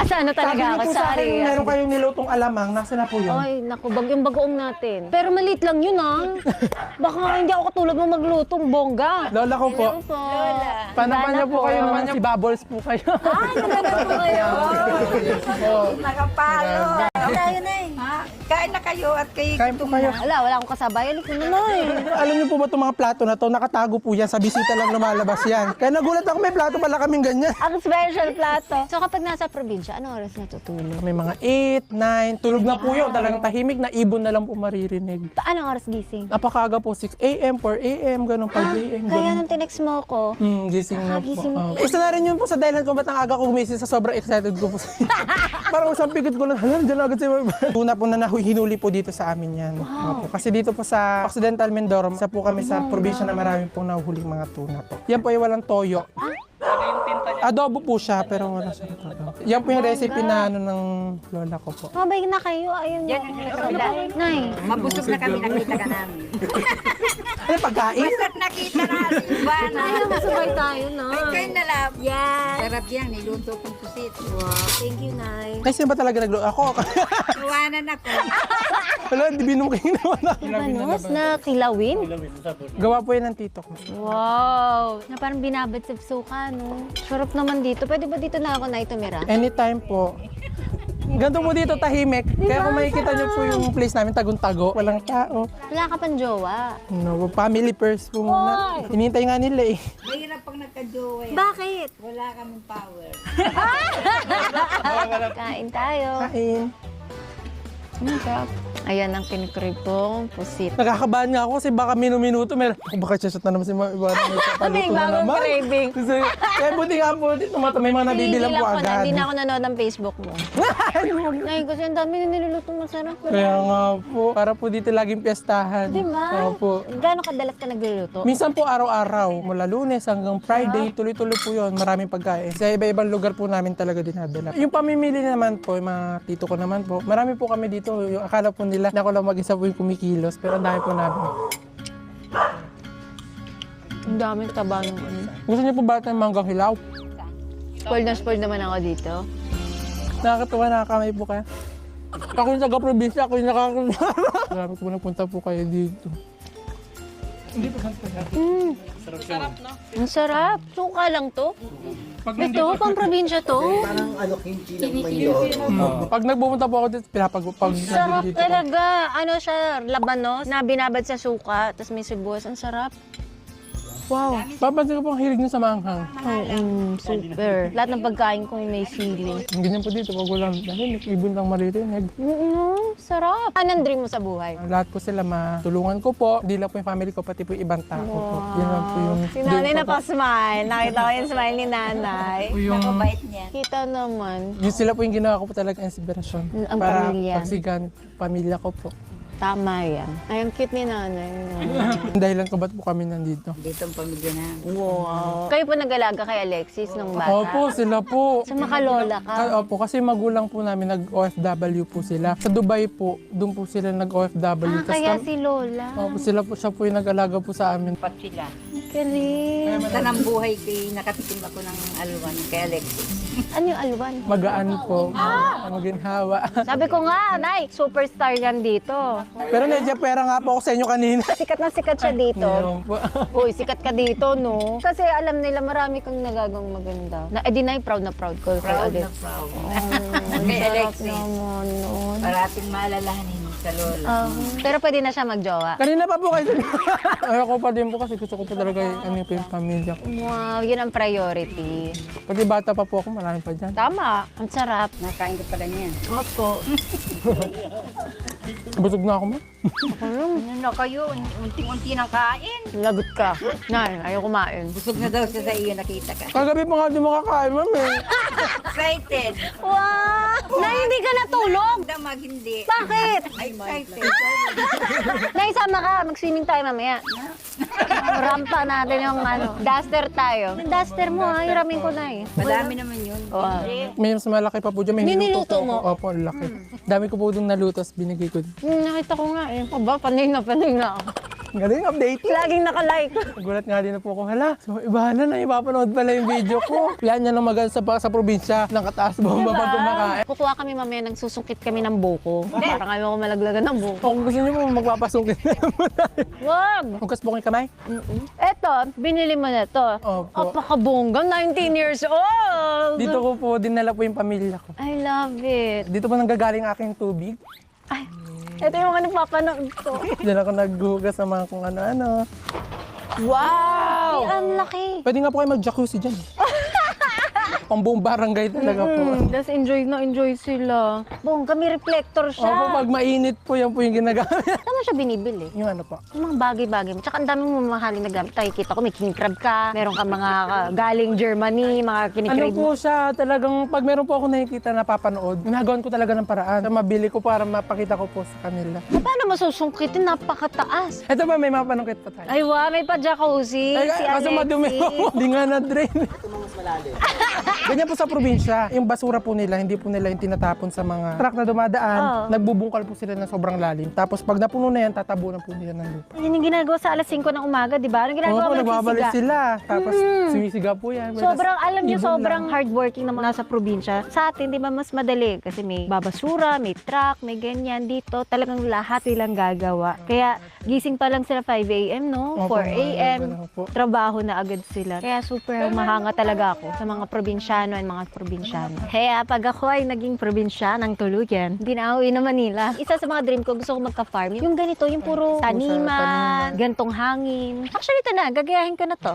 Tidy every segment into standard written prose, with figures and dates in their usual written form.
Sana talaga Sabi ako niyo po sa akin, sorry. meron kayong nilutong alamang. Nasa na po yun? Ay, naku, bagyong bagoong natin. Pero maliit lang yun, Baka hindi ako katulad mo maglutong bongga. Lola ko po. Po. Panapan niyo po kayo naman si Bubbles po kayo. Ay, naganda po kayo. Nakapalo. Tayo na eh. Ha? Kain na kayo at kayo. Kain po kayo. Wala akong kasabay. Alik mo na, Alam niyo po ba itong mga plato na to, nakatago po yan, sa bisita lang lumalabas yan. Kaya nagulat ako, may plato pala kaming ganyan. Ang special plato. So kapag nasa probinsya, ano oras natutulog? May mga 8, 9, tulog na po yun. Talagang tahimik na ibon na lang po maririnig. Anong oras gising? Napakaga po, 6 a.m., 4 a.m., ganun, 5 a.m. Kaya nung tinext mo ko, Gising na po. gising mo. Isa na rin yun po sa dahilan kung ba't ang aga ko gumising sa sobrang excited ko po. Parang isang pigit ko na, dyan agad si Mama. Una po na hinuli po dito sa amin yan. Opo. Kasi dito po sa Occidental Mindoro, isa po kami sa probinsya na marami pong nahuhuling mga tuna po. Yan po ay walang toyo. Adobo po siya, pero wala siya toyo. Yan po yung recipe na ng lola ko po. mabay na kayo. Ayun Yan ang kabila. Nay. Mabusog na kami, nakita ka namin. Ano pagkain? Basta't nakita na ba na. Ay, masabay tayo, no? Kain na lang. Yes. Sarap yan, niluto kong pusit. Wow, thank you, Nay. Ay, sino ba talaga nagluto? Ako. Iwanan ako. Wala, hindi binom kayo naman. Manos na kilawin? Gawa po yan ng tito ko. Wow! Na parang binabad sa suka, no? Sarap naman dito. Pwede ba dito na ako na itumira? Anytime po. Ganito po dito, tahimik. Kaya kung makikita niyo po yung place namin, tagun-tago. Walang tao. Wala ka pang jowa. No, family first po muna. Hinihintay nga nila eh. Mahirap pag nagka-jowa yan. Bakit? Wala kaming power. Kain tayo. Kain. Ayan ang kinikrib kong pusit. Nakakabahan nga ako kasi baka minuto meron. Ako baka chat na naman si Mama Iba. Paluto na bagong naman. craving. Kasi, kaya buti nga po dito, may mga nabibilang po agad. Hindi na ako nanood ng Facebook mo. Nay, kasi ang dami na niluluto masarap. Kaya nga po, para po dito laging piyestahan. Di ba? Opo. Gaano kadalas ka nagluluto? Minsan po araw-araw, mula Lunes hanggang Friday, tuloy-tuloy po yun. Maraming pagkain. Sa iba-ibang lugar po namin talaga dinadala. Yung pamimili naman po, yung mga tito ko naman po, marami po kami dito. Yung akala po nila na ako lang mag-isa po yung kumikilos, pero ang dami po namin. Ang daming taba ng ano. Gusto niyo po ba tayong manggang hilaw? Spoiled naman ako dito. Nakakatuwa, nakakamay po kaya. Ako yung taga-probinsya, ako yung nakakatuwa. Marami po nagpunta po kayo dito. Ang sarap. Suka lang to. Ito, pang probinsya to. Pag nagpupunta po ako dito, pag Sarap dito. talaga. Ano siya, labanos na binabad sa suka, tapos may sibuyas. Ang sarap. Wow. Papansin ko po ang hilig niyo sa manghang. Super. Lahat ng pagkain ko may sili. Ganyan po dito, pag walang dahil ibon lang maririnig. Sarap. Anong dream mo sa buhay? Lahat po sila matulungan ko po. Hindi lang po yung family ko, pati po yung ibang tao po. Yun lang po yung Si nanay na pa-smile. Nakita ko yung smile ni nanay. Ako bait niyan. Kita naman. Yun sila po yung ginawa ko po talaga inspirasyon. Ang para pamilya. pagsigan pamilya ko po. Tama yan. Ay, ang cute ni nanay. Dahilan ko ba't po kami nandito? Dito ang pamilya na. Wow. Kayo po nag-alaga kay Alexis nung bata? Opo, sila po. Sa makalola ka? Opo, kasi magulang po namin nag-OFW po sila. Sa Dubai po, doon po sila nag-OFW. Kaya si Lola. Opo, siya po yung nag-alaga po sa amin. Pat sila. Galing. Sa ng buhay ko, nakatikim ako ng alwan kay Alexis. Ano yung alwan? Magaan po, maginhawa. Sabi ko nga, Nay, superstar yan dito. Pero medyo pera nga po ako sa inyo kanina. Sikat na sikat siya dito. Meron po. Uy, sikat ka dito, no? Kasi alam nila marami kang nagagawang maganda. Na proud ko. Proud na proud. Kay Alexis. Naman, no? Parating maalalahanin sa lola. Pero pwede na siya magjowa. Kanina pa po kayo. Ayoko pa din po kasi gusto ko po talaga yung pamilya ko. Wow, yun ang priority. Pati bata pa po ako, marami pa dyan. Tama, ang sarap. Nakain ko pala niyan. Opo. Busog na ako, ma. Ano na kayo? Unti-unti nang kain. Lagot ka. Nay, ayaw kumain. Busog na daw siya sa iyo, nakita ka. Kagabi pa nga di makakain, ma'am eh. Excited. Wow! Nay, hindi ka natulog! Damag hindi. Bakit? Excited. Nay, sama ka. Mag-swimming tayo mamaya. Rampa natin yung duster tayo. Yung duster mo ha, hiramin ko na eh. Madami naman yun. Wow. May mas malaki pa po dyan. May Niluto po mo? ako. Opo, laki. Dami ko po doon nalutos, binigay ko. Nakita ko nga eh. Aba, panay na ako. Galing, update. Laging naka-like. Nagulat nga din na po ako, hala, so ibahan na, ipapanood pala yung video ko. Yan yan ang maganda sa probinsya, ng kataas bomba pag kumakain. Kukuha kami mamaya, nagsusungkit kami ng buko. Parang ayaw ko malaglagan ng buko. Kung gusto niyo po, magpapasungkit na naman tayo. Wag! Hugas po kayo kamay? Eto, binili mo na to. Opo. Apakabongga, 19 years old! Dito ko po dinala po yung pamilya ko. I love it. Dito po nanggagaling aking tubig. Ay, ito yung mga napapanood ko. Diyan ako naghugas ng mga kung ano-ano. Wow! Ay, ang laki. Pwede nga po kayo mag-jacuzzi dyan. Pang buong barangay talaga po. Tapos enjoy sila. Bongga, may reflector siya. Opo, pag mainit po, yan po yung ginagamit. Saan mo siya binibili? Yung ano po. Yung mga bagay-bagay mo. Tsaka ang daming mamahalin na gamit. Tayo kita ko, may king crab ka. Meron ka mga galing Germany, mga Ano kinikrib mo. po siya, talagang pag meron po ako nakikita na papanood, ginagawan ko talaga ng paraan. Mabili ko para mapakita ko po sa kanila. Paano masusungkitin? Napakataas. Ito ba, may mapanungkit pa tayo? Ay, wow, may pa-jacuzzi. Ay, Si kaso madumi Alexi. po. Hindi nga na-drain. Ganyan po sa probinsya. Yung basura po nila, hindi po nila yung tinatapon sa mga truck na dumadaan. Oo. Nagbubungkal po sila ng sobrang lalim. Tapos pag napuno na yan, tatabunan po nila ng lupa. Yan yung ginagawa sa alas 5 ng umaga, di ba? Anong ginagawa Oo po, mo? nagbabalik Nagsisiga. sila. Tapos sumisiga po yan. Sobrang, alam niyo, Ibon sobrang lang. hardworking na mga nasa probinsya. Sa atin, di ba, mas madali. Kasi may babasura, may truck, may ganyan. Dito, talagang lahat silang gagawa. Kaya, gising pa lang sila 5 a.m., no? Opo, 4 a.m. ganun po. Trabaho na agad sila. Kaya super mahanga talaga ako sa mga probinsyano at mga probinsyano. Kaya pag ako ay naging probinsya ng tuluyan, hindi na uwi na Manila. Isa sa mga dream ko, gusto ko magka-farm. Yung ganito, yung puro taniman, gantong hangin. Actually, ito na, gagayahin ko na to.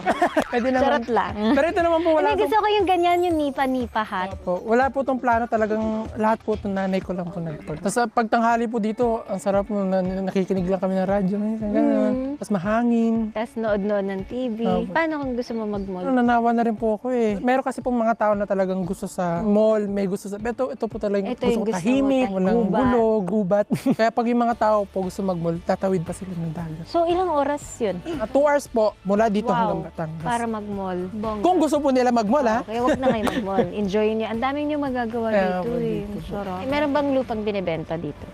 Pwede naman. Charot lang. Pero ito naman po wala Hindi, gusto ko yung ganyan, yung nipa-nipa hat. po. Wala po tong plano talagang lahat po itong nanay ko lang po nagpag. Tapos pag tanghali po dito, ang sarap po nakikinig lang kami ng radyo. Ganun. Tapos mahangin. Tapos nood-nood ng TV. Opo. Paano kung gusto mo mag-mall? Nanawa na rin po ako eh. Meron kasi pong mga tao na talagang gusto sa mall, may gusto sa... Ito po talagang Ito yung gusto ko gusto mo, tahimik, walang gubat. gulo, gubat. Kaya pag yung mga tao po gusto mag-mall, tatawid pa sila ng dagat. So, ilang oras yun? 2 hours po mula dito hanggang Wow, Batangas. para mag-mall. Bongga. Kung gusto po nila mag-mall ha, Kaya wag na kayo mag-mall. Enjoy niyo. Ang daming niyo magagawa Kaya dito po eh. dito po. Sarap. Meron bang lupang binibenta dito?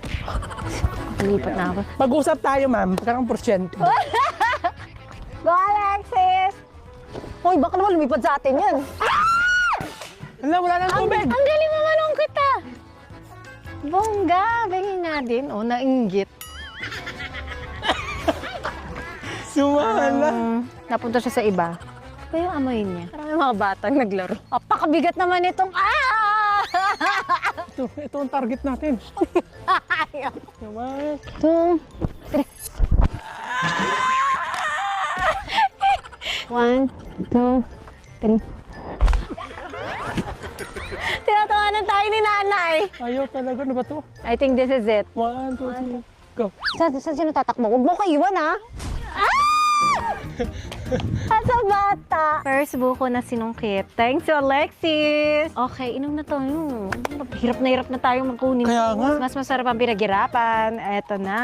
Lipat na ako. pag-usap tayo ma'am, pagkakang porsyento. Go, Alexis! Hoy, baka naman lumipad sa atin yan. Hala, wala nang tubig! Ang galing mo manong kita! Bongga! Bangin nga din. O, nainggit. Sumahala. Napunta siya sa iba. Kaya yung amoy niya. Parang may mga batang naglaro. Apakabigat naman itong... Ito ang target natin. Ayaw. Naman. 2, 3. 1, 2, 3. Tinatawanan tayo ni nanay. Ayaw talaga, ano ba to? I think this is it. 1, 2, 3, go. Saan sino tatakbo? Huwag mo ko iwan, ha? Asa bata. First buko na sinungkit. Thanks to Alexis. Okay, inom na to. Hirap na tayo magkunin. Kaya nga. Mas masarap ang pinaghirapan. Eto na.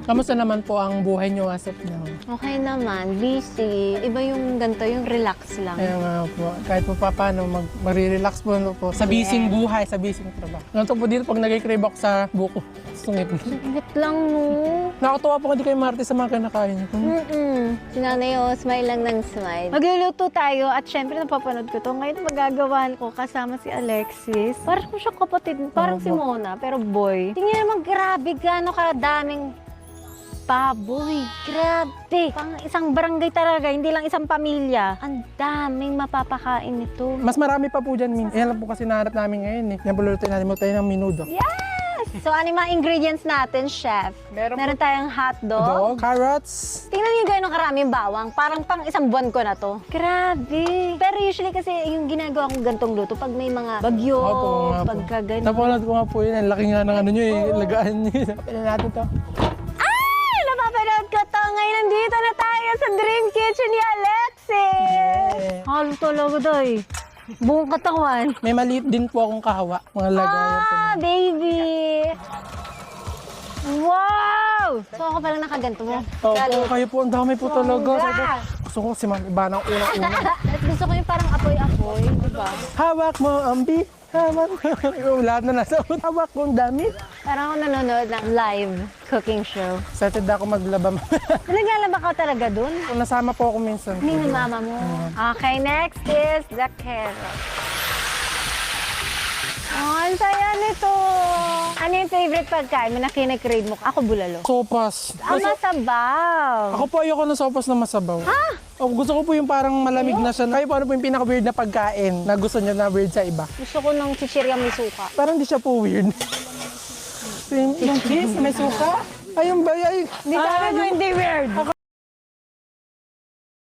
Kamusta naman po ang buhay niyo as of now? Okay naman, busy. Iba yung ganito, yung relax lang. Kaya nga po, kahit po paano, marirelax po, ano po sa bising buhay, sa bising trabaho. Ganito po dito, pag nag-crave ako sa buko, sungit. Ingit lang, no? Nakakatuwa po hindi kayo Marte sa mga kinakain. Si nanay, smile lang ng smile. Magluluto tayo at syempre napapanood ko to. Ngayon magagawan ko kasama si Alexis. Parang siya kapatid, parang si Mona, pero boy. Tingnan naman, grabe gaano kadaming baboy. Grabe. Pang isang barangay talaga, hindi lang isang pamilya. Ang daming mapapakain nito. Mas marami pa po dyan minsan. Yan lang po kasi nahanap namin ngayon eh. Yan po lulutuin natin mo tayo ng minudo. Yes! So, ano yung mga ingredients natin, chef? Meron tayong hotdog. Dog, carrots, Tingnan niyo gano'ng karaming bawang. Parang pang isang buwan ko na to. Grabe. Pero usually kasi yung ginagawa kong gantong luto, pag may mga bagyo, Opo, nga po. pagka ganun. Napanood ko nga po yun. Ang laki nga ng ano nyo eh. Lagaan nyo. Pwede natin to. Ay! Napapanood ko to. Ngayon nandito na tayo sa Dream Kitchen ni Alexis. Halo talaga doy. Buong katawan. May maliit din po akong kahawa. Mga lagayan po. Ah, baby! Wow! So ako pala nakaganto mo. Opo, kayo po. Ang dami po talaga. Bongga! Gusto ko si Ma'am Iba ng unang-una. At gusto ko yung parang apoy-apoy, di ba? Hawak mo ang beef. Hawak mo. Lahat na nasa hawak ko ang damit. Parang ako nanonood ng live cooking show. Excited na ako maglaba. Naglalaba ka talaga dun? Nasama po ako minsan. Hindi ng mama mo. Okay, next is the carrot. Oh, ang saya nito. Ano yung favorite pagkain mo na kinikrave mo? Ako bulalo. Sopas. Masabaw. Ako po ayoko ng sopas na masabaw. Gusto ko po yung parang malamig na siya. Kayo po ano po yung pinaka-weird na pagkain na gusto niyo na weird sa iba? Gusto ko ng chichirya may suka. Parang di siya po weird. Yung cheese, may suka. Ayun ba? Hindi sabi mo hindi weird.